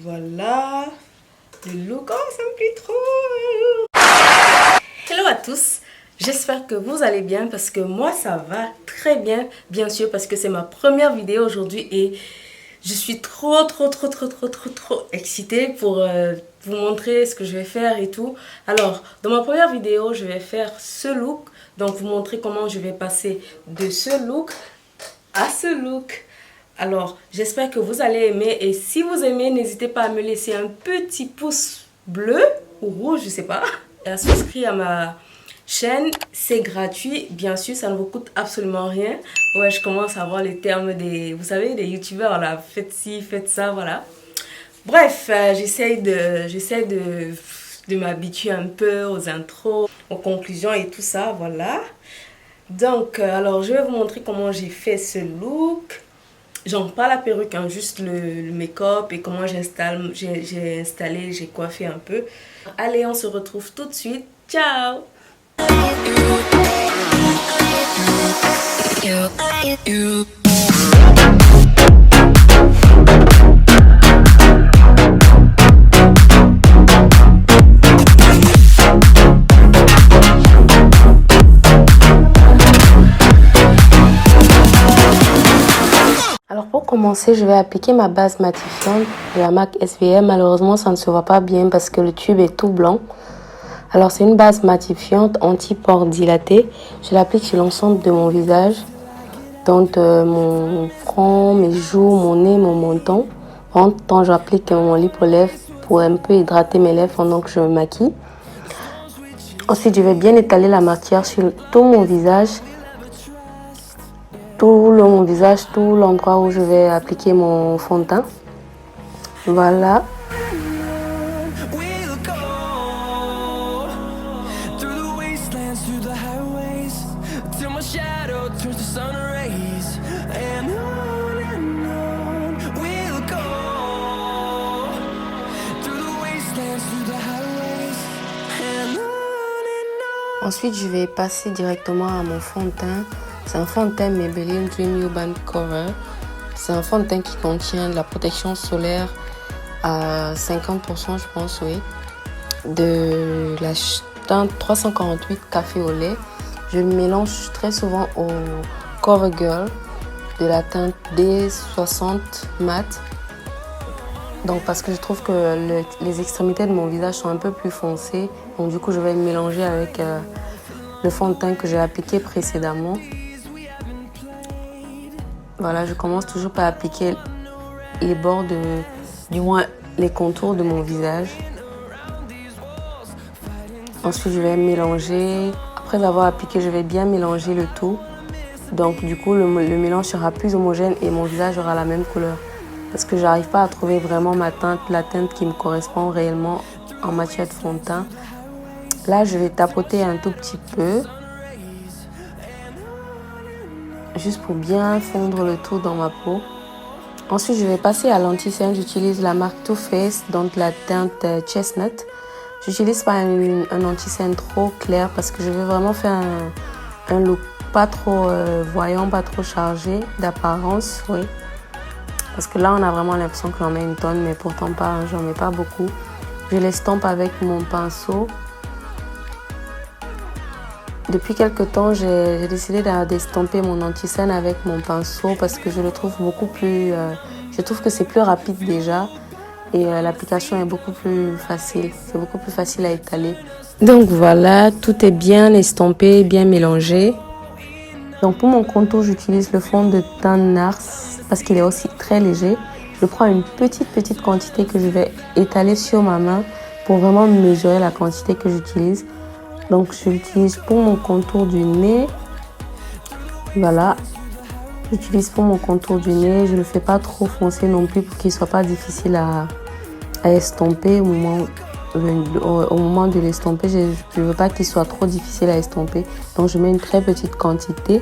Voilà, le look, oh ça me plaît trop. Hello à tous, j'espère que vous allez bien parce que moi ça va très bien, bien sûr parce que c'est ma première vidéo aujourd'hui et je suis trop excitée pour vous montrer ce que je vais faire et tout. Alors, dans ma première vidéo, je vais faire ce look, donc vous montrer comment je vais passer de ce look à ce look. Alors, j'espère que vous allez aimer et si vous aimez, n'hésitez pas à me laisser un petit pouce bleu ou rouge, je sais pas. Et à souscrire à ma chaîne, c'est gratuit, bien sûr, ça ne vous coûte absolument rien. Ouais, je commence à voir les termes des, vous savez, des youtubeurs là, faites ci, faites ça, voilà. Bref, j'essaie de m'habituer un peu aux intros, aux conclusions et tout ça, voilà. Donc, alors je vais vous montrer comment j'ai fait ce look. Genre pas la perruque, hein, juste le make-up et comment j'ai installé, j'ai coiffé un peu. Allez, on se retrouve tout de suite. Ciao! Alors pour commencer, je vais appliquer ma base matifiante de la marque SVM. Malheureusement, ça ne se voit pas bien parce que le tube est tout blanc. Alors c'est une base matifiante anti-pores dilaté. Je l'applique sur l'ensemble de mon visage. Donc mon front, mes joues, mon nez, mon menton. En temps, j'applique mon lip aux lèvres pour un peu hydrater mes lèvres pendant que je me maquille. Ensuite, je vais bien étaler la matière sur tout mon visage. Tout l'endroit où je vais appliquer mon fond de teint. Voilà. Ensuite, je vais passer directement à mon fond de teint. C'est un fond de teint Maybelline Dream Urban Cover. C'est un fond de teint qui contient de la protection solaire à 50%, je pense, oui. De la teinte 348 café au lait. Je le mélange très souvent au Cover Girl de la teinte D60 mat. Donc parce que je trouve que les extrémités de mon visage sont un peu plus foncées. Donc du coup, je vais le mélanger avec le fond de teint que j'ai appliqué précédemment. Voilà, je commence toujours par appliquer les bords du moins les contours de mon visage. Ensuite, je vais mélanger. Après avoir appliqué, je vais bien mélanger le tout. Donc, du coup, le mélange sera plus homogène et mon visage aura la même couleur. Parce que j'arrive pas à trouver vraiment ma teinte, la teinte qui me correspond réellement en matière de fond de teint. Là, je vais tapoter un tout petit peu. Juste pour bien fondre le tout dans ma peau. Ensuite, je vais passer à l'anti-cerne. J'utilise la marque Too Faced, donc la teinte Chestnut. J'utilise pas un anti-cerne trop clair parce que je veux vraiment faire un look pas trop voyant, pas trop chargé d'apparence, oui. Parce que là, on a vraiment l'impression que j'en mets une tonne, mais pourtant pas, hein, j'en mets pas beaucoup. Je l'estompe avec mon pinceau. Depuis quelques temps, j'ai décidé d'estomper mon anti-cerne avec mon pinceau parce que je le trouve beaucoup plus... je trouve que c'est plus rapide déjà et l'application est beaucoup plus facile. C'est beaucoup plus facile à étaler. Donc voilà, tout est bien estompé, bien mélangé. Donc pour mon contour, j'utilise le fond de teint NARS parce qu'il est aussi très léger. Je prends une petite quantité que je vais étaler sur ma main pour vraiment mesurer la quantité que j'utilise. Donc je l'utilise pour mon contour du nez. Voilà. J'utilise pour mon contour du nez. Je ne le fais pas trop foncé non plus pour qu'il ne soit pas difficile à estomper au moment de l'estomper. Je ne veux pas qu'il soit trop difficile à estomper. Donc je mets une très petite quantité.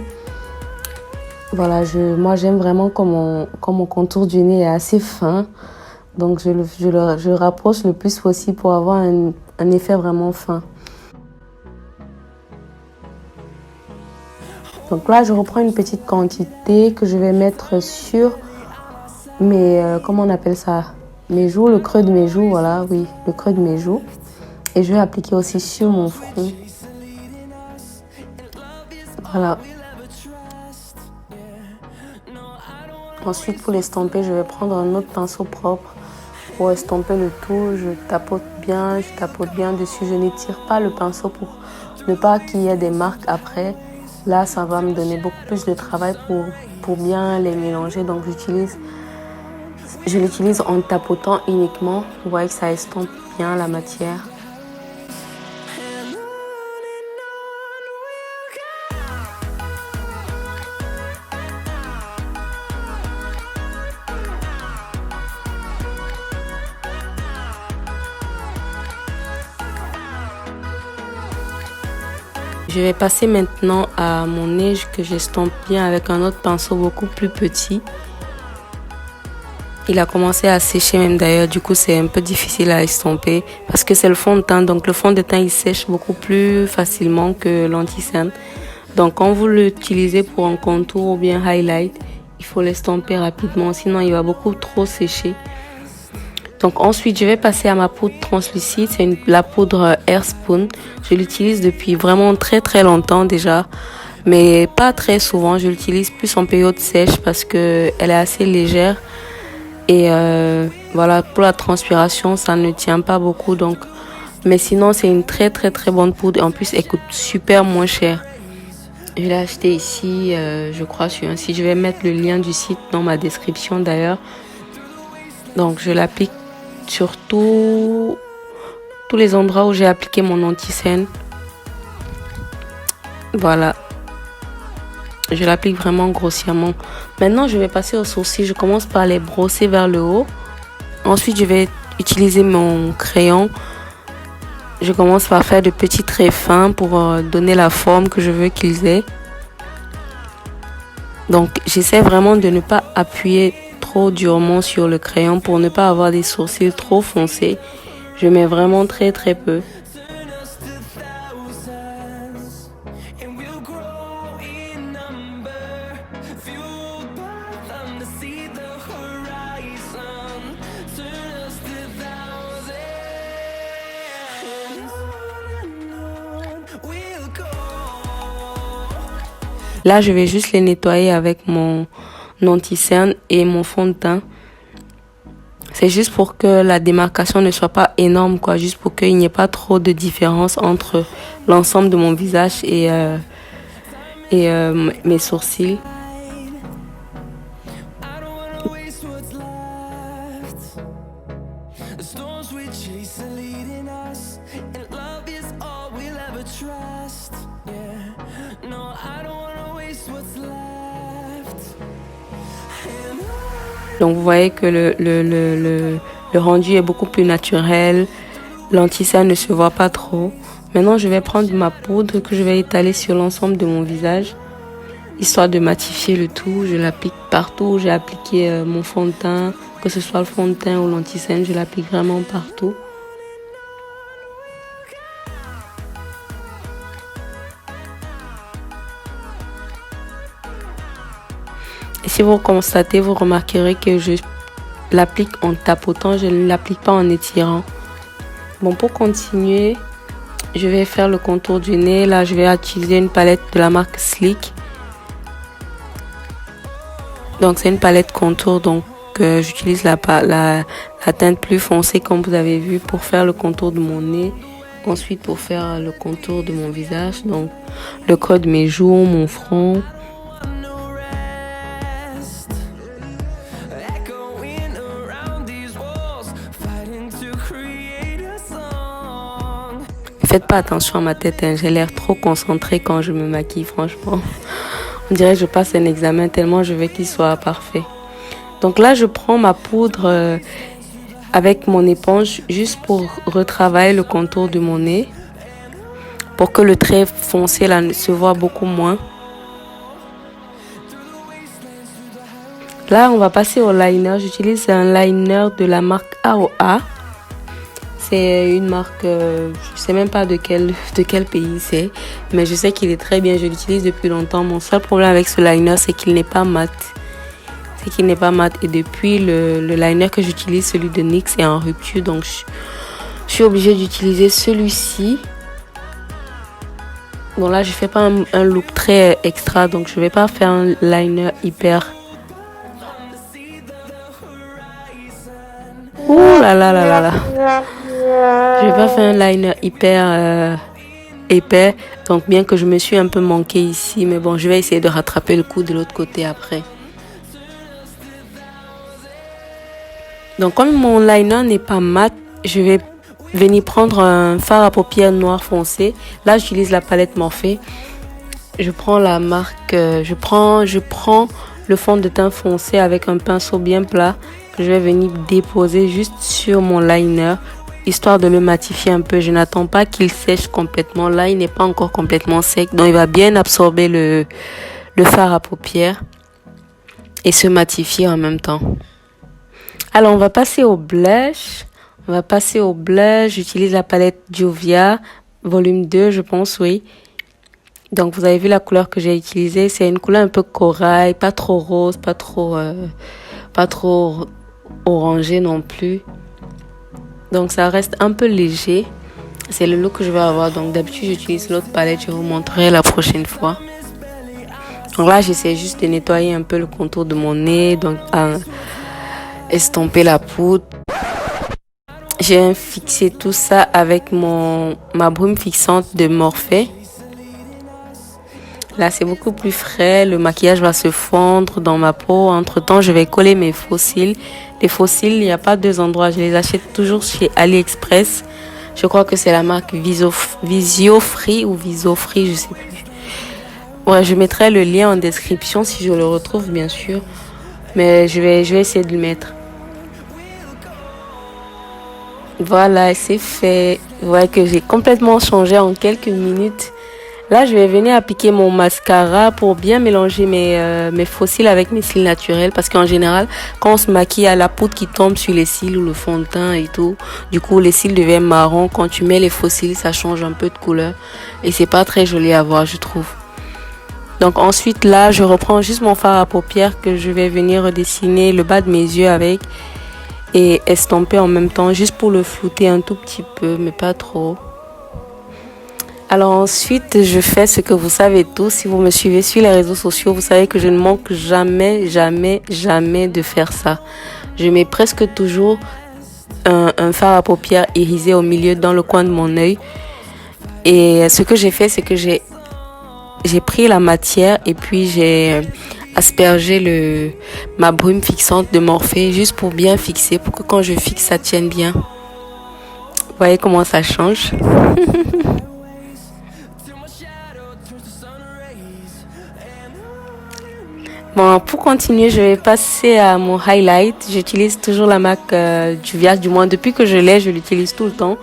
Voilà, moi j'aime vraiment quand mon contour du nez est assez fin. Donc je le rapproche le plus possible pour avoir un effet vraiment fin. Donc là, je reprends une petite quantité que je vais mettre sur mes, comment on appelle ça? mes joues, le creux de mes joues, voilà, oui, le creux de mes joues. Et je vais appliquer aussi sur mon front. Voilà. Ensuite, pour l'estomper, je vais prendre un autre pinceau propre pour estomper le tout. Je tapote bien dessus. Je n'étire pas le pinceau pour ne pas qu'il y ait des marques après. Là, ça va me donner beaucoup plus de travail pour bien les mélanger. Donc, je l'utilise en tapotant uniquement. Vous voyez que ça estompe bien la matière. Je vais passer maintenant à mon nez que j'estompe bien avec un autre pinceau beaucoup plus petit. Il a commencé à sécher même d'ailleurs, du coup c'est un peu difficile à estomper parce que c'est le fond de teint. Donc le fond de teint il sèche beaucoup plus facilement que l'anti-cerne. Donc quand vous l'utilisez pour un contour ou bien highlight, il faut l'estomper rapidement, sinon il va beaucoup trop sécher. Donc ensuite, je vais passer à ma poudre translucide. C'est la poudre Airspoon. Je l'utilise depuis vraiment très très longtemps déjà, mais pas très souvent. Je l'utilise plus en période sèche parce que elle est assez légère. Et voilà, pour la transpiration, ça ne tient pas beaucoup. Donc, mais sinon, c'est une très très très bonne poudre. Et en plus, elle coûte super moins cher. Je l'ai acheté ici, je crois, sur un site. Je vais mettre le lien du site dans ma description d'ailleurs. Donc, je l'applique sur tous les endroits où j'ai appliqué mon anti-cerne. Voilà. Je l'applique vraiment grossièrement. Maintenant, je vais passer aux sourcils. Je commence par les brosser vers le haut. Ensuite, je vais utiliser mon crayon. Je commence par faire de petits traits fins pour donner la forme que je veux qu'ils aient. Donc, j'essaie vraiment de ne pas appuyer trop durement sur le crayon pour ne pas avoir des sourcils trop foncés. Je mets vraiment très très peu. Là, je vais juste les nettoyer avec mon anti-cerne et mon fond de teint. C'est juste pour que la démarcation ne soit pas énorme, quoi. Juste pour qu'il n'y ait pas trop de différence entre l'ensemble de mon visage et mes sourcils. Donc vous voyez que le rendu est beaucoup plus naturel. L'anti-cerne ne se voit pas trop. Maintenant, je vais prendre ma poudre que je vais étaler sur l'ensemble de mon visage, histoire de matifier le tout. Je l'applique partout où j'ai appliqué mon fond de teint, que ce soit le fond de teint ou l'anti-cerne, je l'applique vraiment partout. Et si vous constatez, vous remarquerez que je l'applique en tapotant, je ne l'applique pas en étirant. Bon, pour continuer, je vais faire le contour du nez. Là, je vais utiliser une palette de la marque Sleek. Donc, c'est une palette contour. Donc, j'utilise la teinte plus foncée, comme vous avez vu, pour faire le contour de mon nez. Ensuite, pour faire le contour de mon visage. Donc, le creux de mes joues, mon front. Faites pas attention à ma tête, hein. J'ai l'air trop concentrée quand je me maquille, franchement. On dirait que je passe un examen tellement je veux qu'il soit parfait. Donc là, je prends ma poudre avec mon éponge juste pour retravailler le contour de mon nez. Pour que le trait foncé là se voit beaucoup moins. Là, on va passer au liner. J'utilise un liner de la marque AOA. C'est une marque, je sais même pas de quel pays c'est, mais je sais qu'il est très bien, je l'utilise depuis longtemps. Mon seul problème avec ce liner, c'est qu'il n'est pas mat. c'est qu'il n'est pas mat. Et depuis, le liner que j'utilise, celui de NYX, est en rupture. Donc, je suis obligée d'utiliser celui-ci. Bon, là, je fais pas un look très extra. Donc, je vais pas faire un liner hyper... Ouh là là là là là. Je vais pas faire un liner hyper épais. Donc, bien que je me suis un peu manqué ici. Mais bon, je vais essayer de rattraper le coup de l'autre côté après. Donc, comme mon liner n'est pas mat, je vais venir prendre un fard à paupières noir foncé. Là, j'utilise la palette Morphe. Je prends la marque... je prends le fond de teint foncé avec un pinceau bien plat que je vais venir déposer juste sur mon liner, histoire de le matifier un peu. Je n'attends pas qu'il sèche complètement. Là, il n'est pas encore complètement sec. Donc, il va bien absorber le fard à paupières et se matifier en même temps. Alors, on va passer au blush. J'utilise la palette Juvia, volume 2, je pense, oui. Donc, vous avez vu la couleur que j'ai utilisée. C'est une couleur un peu corail, pas trop rose, pas trop orangé non plus. Donc, ça reste un peu léger. C'est le look que je vais avoir. Donc, d'habitude, j'utilise l'autre palette. Je vous montrerai la prochaine fois. Donc là, j'essaie juste de nettoyer un peu le contour de mon nez. Donc, estomper la poudre. J'ai fixé tout ça avec ma brume fixante de Morphe. Là, c'est beaucoup plus frais. Le maquillage va se fondre dans ma peau. Entre-temps, je vais coller mes faux cils. Les faux cils, il n'y a pas deux endroits. Je les achète toujours chez AliExpress. Je crois que c'est la marque Visiofree ou Visofree, je sais plus. Ouais, je mettrai le lien en description si je le retrouve, bien sûr. Mais je vais essayer de le mettre. Voilà, c'est fait. Vous voyez que j'ai complètement changé en quelques minutes. Là, je vais venir appliquer mon mascara pour bien mélanger mes faux cils avec mes cils naturels. Parce qu'en général, quand on se maquille, il y a la poudre qui tombe sur les cils ou le fond de teint et tout. Du coup, les cils deviennent marrons. Quand tu mets les faux cils, ça change un peu de couleur. Et c'est pas très joli à voir, je trouve. Donc ensuite, là, je reprends juste mon fard à paupières que je vais venir redessiner le bas de mes yeux avec. Et estomper en même temps, juste pour le flouter un tout petit peu, mais pas trop. Alors ensuite, je fais ce que vous savez tous. Si vous me suivez sur les réseaux sociaux, vous savez que je ne manque jamais de faire ça. Je mets presque toujours un fard à paupières irisé au milieu, dans le coin de mon œil. Et ce que j'ai fait, c'est que j'ai pris la matière et puis j'ai aspergé ma brume fixante de Morphe juste pour bien fixer, pour que quand je fixe, ça tienne bien. Vous voyez comment ça change? Bon, pour continuer, je vais passer à mon highlight. J'utilise toujours la marque Juvia, du moins depuis que je l'ai, je l'utilise tout le temps.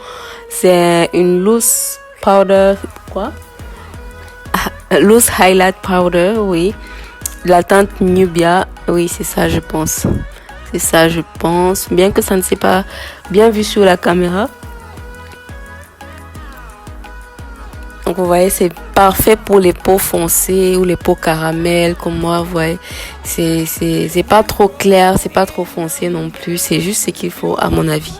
C'est une loose powder, quoi? Loose highlight powder, oui. La teinte Nubia, oui, c'est ça, je pense. C'est ça, je pense. Bien que ça ne s'est pas bien vu sur la caméra. Donc, vous voyez, c'est parfait pour les peaux foncées ou les peaux caramel, comme moi, vous voyez. C'est pas trop clair, c'est pas trop foncé non plus. C'est juste ce qu'il faut, à mon avis.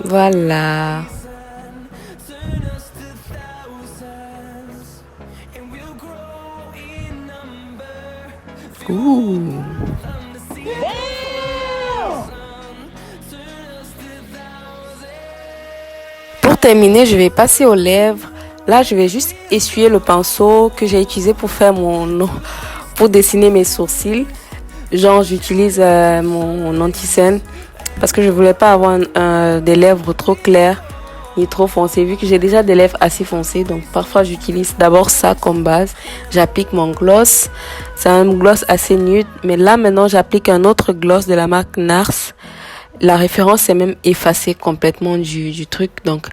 Voilà. Ouh. Pour terminer, je vais passer aux lèvres. Là, je vais juste essuyer le pinceau que j'ai utilisé pour faire pour dessiner mes sourcils. Genre, j'utilise mon anti-cerne parce que je voulais pas avoir des lèvres trop claires ni trop foncées, vu que j'ai déjà des lèvres assez foncées. Donc, parfois, j'utilise d'abord ça comme base. J'applique mon gloss. C'est un gloss assez nude. Mais là, maintenant, j'applique un autre gloss de la marque NARS. La référence est même effacée complètement du truc. Donc,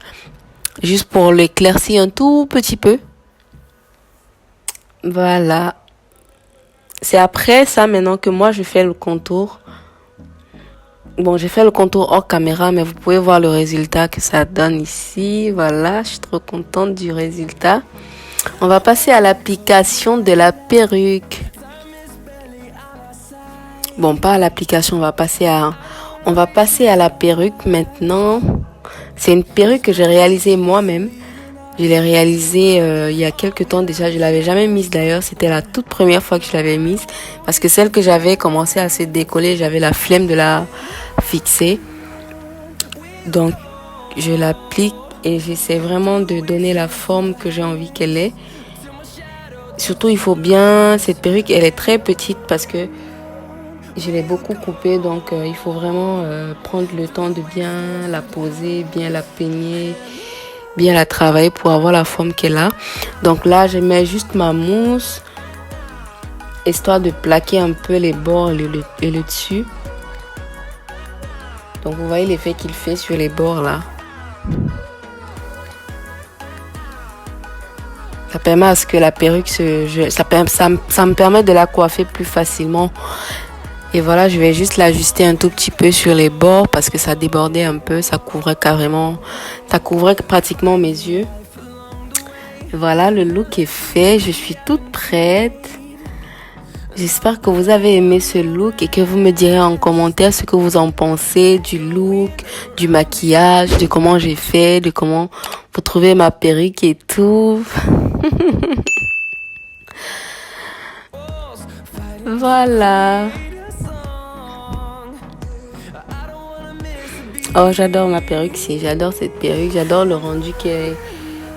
juste pour l'éclaircir un tout petit peu. Voilà. C'est après ça maintenant que moi je fais le contour. Bon, j'ai fait le contour hors caméra, mais vous pouvez voir le résultat que ça donne ici. Voilà, je suis trop contente du résultat. On va passer à l'application de la perruque. Bon, pas à l'application, on va passer à la perruque maintenant. C'est une perruque que j'ai réalisée moi-même. Je l'ai réalisée il y a quelques temps déjà. Je l'avais jamais mise d'ailleurs. C'était la toute première fois que je l'avais mise. Parce que celle que j'avais commencé à se décoller, j'avais la flemme de la fixer. Donc, je l'applique et j'essaie vraiment de donner la forme que j'ai envie qu'elle ait. Surtout, il faut bien... Cette perruque, elle est très petite parce que je l'ai beaucoup coupée. Donc, il faut vraiment prendre le temps de bien la poser, bien la peigner, bien la travailler pour avoir la forme qu'elle a. Donc là, je mets juste ma mousse, histoire de plaquer un peu les bords et le dessus. Donc vous voyez l'effet qu'il fait sur les bords là. Ça permet à ce que la perruque ça me permet de la coiffer plus facilement. Et voilà, je vais juste l'ajuster un tout petit peu sur les bords parce que ça débordait un peu, ça couvrait pratiquement mes yeux. Voilà, le look est fait, je suis toute prête. J'espère que vous avez aimé ce look et que vous me direz en commentaire ce que vous en pensez du look, du maquillage, de comment j'ai fait, de comment vous trouvez ma perruque et tout. Voilà. Oh, j'adore ma perruque, si, j'adore cette perruque, j'adore le rendu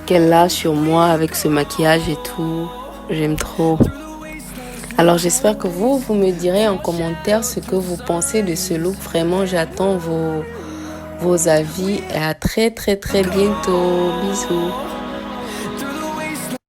qu'elle a sur moi avec ce maquillage et tout. J'aime trop. Alors j'espère que vous me direz en commentaire ce que vous pensez de ce look. Vraiment, j'attends vos avis et à très très très bientôt. Bisous.